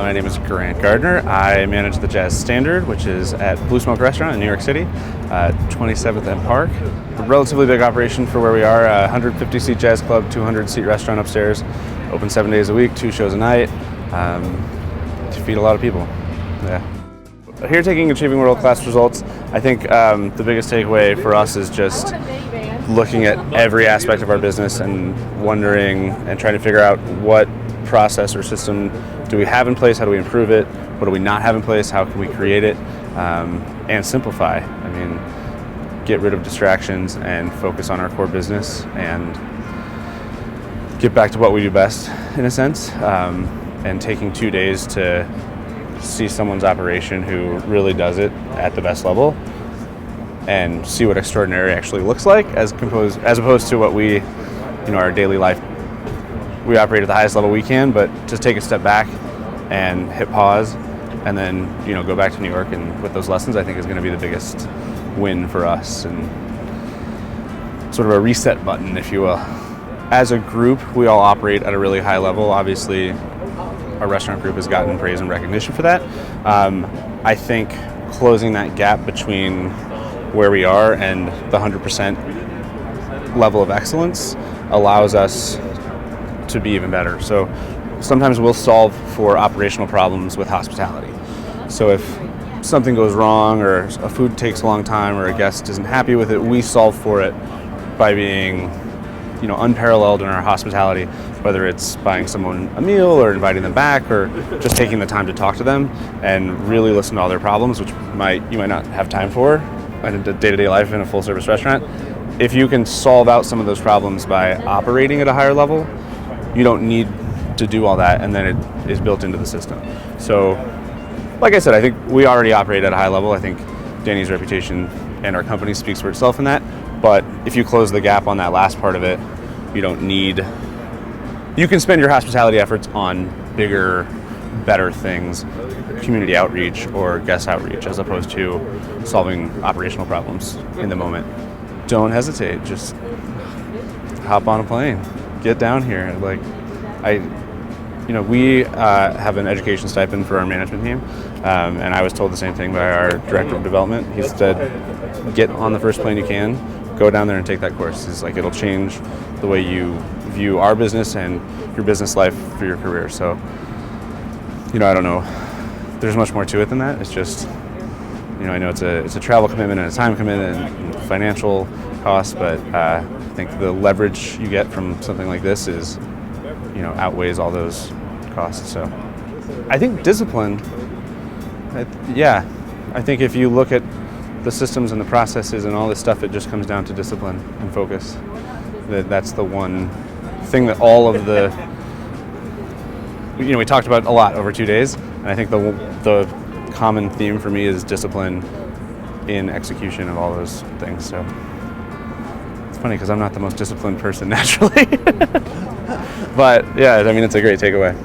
My name is Gardner. I manage the Jazz Standard, which is at Blue Smoke Restaurant in New York City, 27th and Park. A relatively big operation for where we are, 150-seat jazz club, 200-seat restaurant upstairs, open 7 days a week, 2 shows a night, to feed a lot of people. Yeah. Here taking achieving world-class results, I think the biggest takeaway for us is just looking at every aspect of our business and wondering and trying to figure out what process or system do we have in place, how do we improve it, what do we not have in place, how can we create it, and simplify. I mean, get rid of distractions and focus on our core business and get back to what we do best, in a sense. And taking 2 days to see someone's operation who really does it at the best level and see what extraordinary actually looks like as opposed to what we, our daily life. We operate at the highest level we can, but just take a step back and hit pause and then, go back to New York, and with those lessons, I think is going to be the biggest win for us and sort of a reset button, if you will. As a group, we all operate at a really high level. Obviously, our restaurant group has gotten praise and recognition for that. I think closing that gap between where we are and the 100% level of excellence allows us to be even better. So sometimes we'll solve for operational problems with hospitality. So if something goes wrong or a food takes a long time or a guest isn't happy with it, we solve for it by being unparalleled in our hospitality, whether it's buying someone a meal or inviting them back or just taking the time to talk to them and really listen to all their problems, which you might not have time for in a day-to-day life in a full-service restaurant. If you can solve out some of those problems by operating at a higher level, you don't need to do all that, and then it is built into the system. So, like I said, I think we already operate at a high level. I think Danny's reputation and our company speaks for itself in that. But if you close the gap on that last part of it, you can spend your hospitality efforts on bigger, better things, community outreach or guest outreach, as opposed to solving operational problems in the moment. Don't hesitate, just hop on a plane, get down here. We have an education stipend for our management team, and I was told the same thing by our director of development. He said, get on the first plane you can, go down there and take that course. It's like it'll change the way you view our business and your business life for your career. So, I don't know. There's much more to it than that. It's just, I know it's a travel commitment and a time commitment and financial costs, but I think the leverage you get from something like this is, outweighs all those costs. So, I think discipline. I think if you look at the systems and the processes and all this stuff, it just comes down to discipline and focus. That's the one thing that all of the, we talked about a lot over 2 days, and I think the common theme for me is discipline in execution of all those things. So it's funny because I'm not the most disciplined person naturally, but yeah, it's a great takeaway.